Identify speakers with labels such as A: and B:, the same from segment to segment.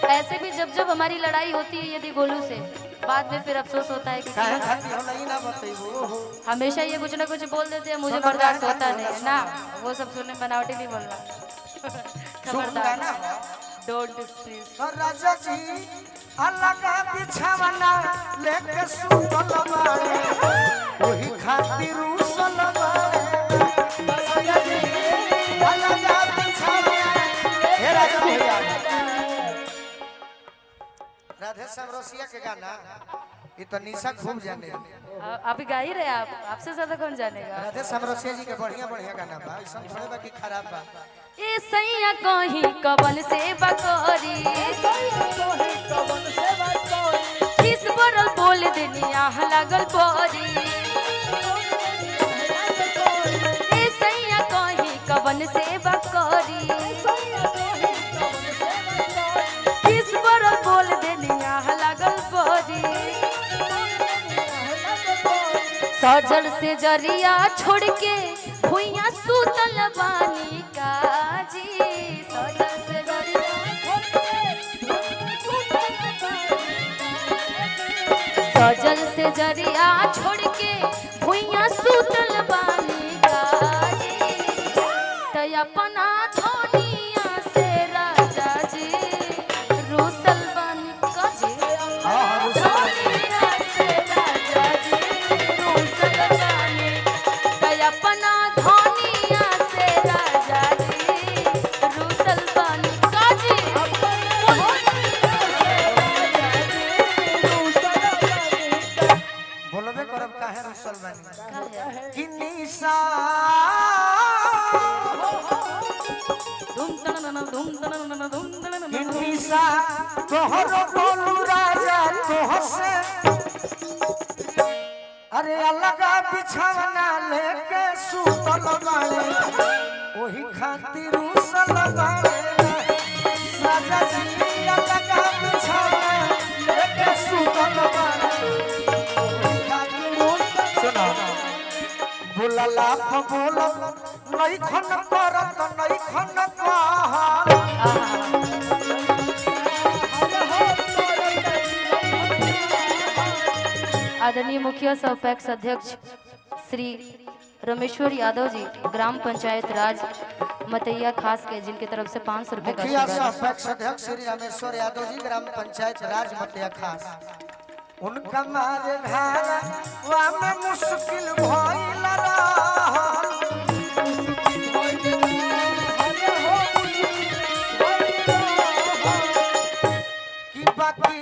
A: ऐसे भी जब जब हमारी लड़ाई होती है यदि गोलू से, बाद में फिर अफसोस होता है कि हमेशा ये कुछ ना कुछ बोल देते हैं, मुझे बर्दाश्त होता नहीं ना। वो सब सुनने बनावटी नहीं बोलना। खबरदार, डोंट
B: राजा जी अलग बिछावना लेके सुतल बाड़े ओही खातिर रुसल बाड़े। राजा जी अलग बिछावना। हे राजा भैया, राधे श्याम रसिया के गाना ये तो निशा खूब जाने।
A: आप ही गा ही रहे, आप आपसे ज्यादा कौन जानेगा।
B: राधे श्याम रसिया जी के बढ़िया बढ़िया गाना बा, ऐसा थोड़े बा कि खराब बा।
A: ए सैया कहीं कबल से बकोरी किस बरल बोल देनी आह लागल बोरी। ए सैया कहीं कबल से बकोरी किस बरल बोल देनी आह लागल बोरी। सजल से जरिया छोड़ के भुइया सुतल बानी काजी। सजल से जरिया सजल से जरिया छोड़ के भुइया सुतल बानी काजी। तय अपना धोनिया से राजा जी रूसल बानी काजी। धोनिया से राजा जी रूसल बानी। तय अपना धोनिया से राजा जी रूसल बानी काजी।
B: बोलबे करब काहे रुसल बानी कि निशा कि निशा तोहर बोलू राजा तोहसे अरे अलग बिछावना लेके सुतल बाड़े ओही खातिर रुसल बाड़े। राजा जी अलग बिछावना लेके सुतल बाड़े ओही खातिर रुसल। बोलला बोल नहीं खन करत नहीं खन कहल।
A: आदरणीय मुखिया सह पैक्स अध्यक्ष श्री रमेश्वर यादव जी, ग्राम पंचायत राज मतैया खास के, जिनके तरफ से 500 रुपए का
B: मुखिया
A: आशीर्वाद।
B: सह पैक्स अध्यक्ष श्री रमेश्वर यादव जी, ग्राम पंचायत राज मतैया खास। उनका मारे घारा वा में मुश्किल भइल रहल। कि बाकी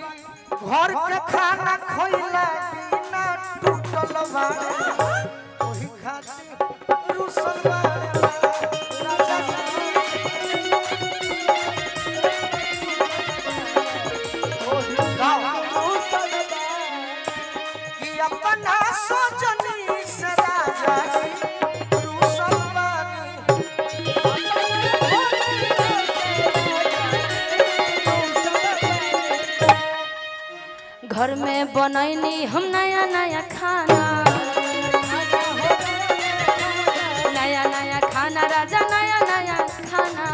B: घर के खाना खोइला बिना टूटल बाड़े ओही खातिर रुसल बाड़े। राजा जी कि अपना सोचनी से राजा जी रुसल बानी।
A: घर में बनैनी हम नया नया खाना, नया नया खाना राजा, नया नया खाना।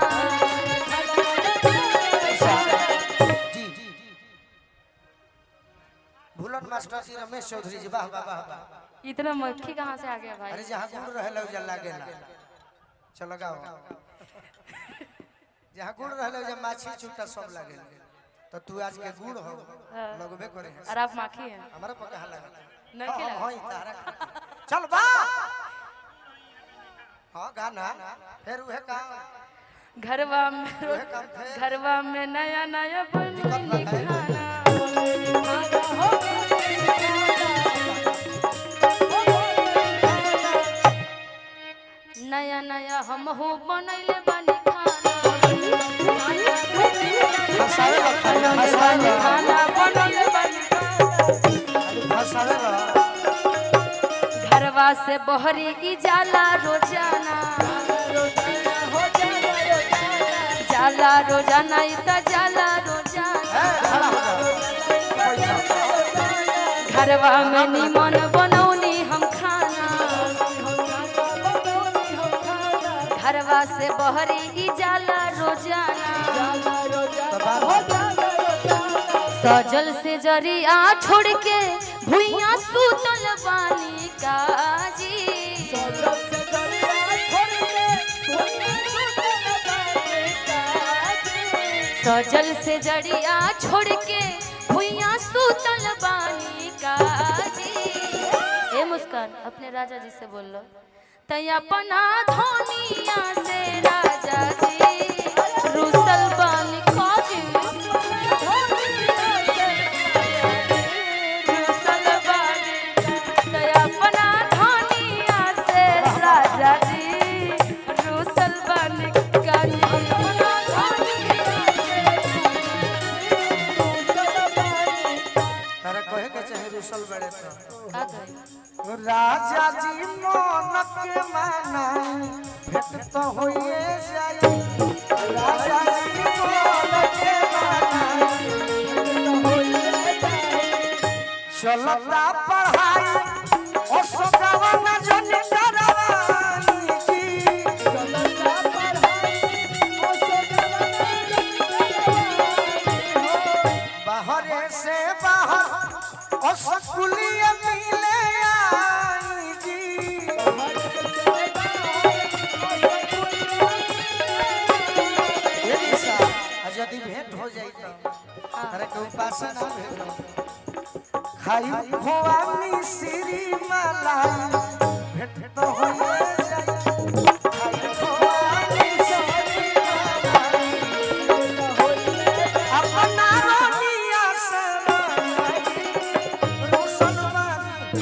B: जी भूलन मास्टर जी रमेश चौधरी जी वाह वाह वाह वाह।
A: इतना मक्खी कहाँ से आ गया भाई।
B: अरे जहाँ गुड़ रहे लो जल लागे ना चलो गाओ। जहाँ गुड़ रहे लो जब माछी छूटा सब लागे तो तू आज के गुड़ हो लगबे करे।
A: और आप माखी हैं।
B: हमारा पका लगा
A: नहीं लगा।
B: होई तारा चल बा। हां गाना फिर उहे काम
A: घरवा में नया नया बनी खाना। नया नया हम हो बनैले बनी खाना। खाना बनैले बनी खाना। घरवा से बहरी ई जाला रोजाना, जाला रोजाना ई त जाला रोजाना। घरवा में निमन बनौनी हम खाना, घरवा से बहरी ई जाला रोजाना। सजल से जरिया छोड़ के भुइया सुतल बानी काजी। सजल से जरिया छोड़ के भुइया सुतल बानी काजी। ए मुस्कान अपने राजा जी से बोल लो। तै अपना धोनिया से राजा जी रुसल बानी काजी।
B: राजा जी मन के माना भेट तो होइए जाई। राजा जी मन के माना चलता पढ़ाई ओ सगावा न जनी करवानी जी। चलता पढ़ाई ओ सगावा न बाहर से बाहर ओ स्कूलिया मिले आई जी। यदि भेंट हो जाई तो अरे के उपासन ना भेटो खाई खोवानी श्री मलाई भेंट तो हो जाई। खाई खोवानी श्री मलाई अपना रोनिया से रोशन बानी।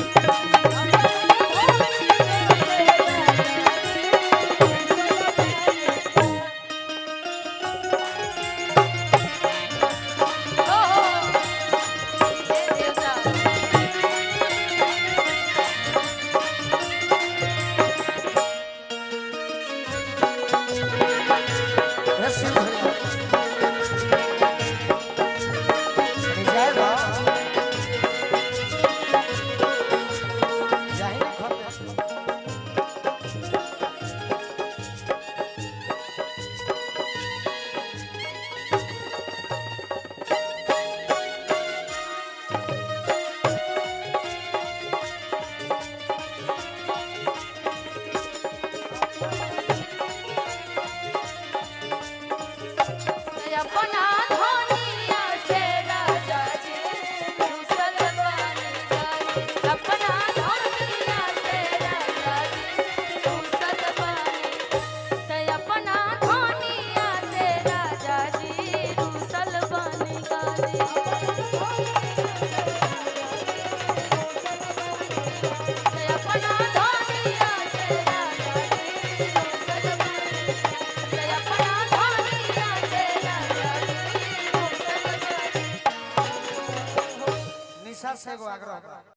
B: निशा से आग्रह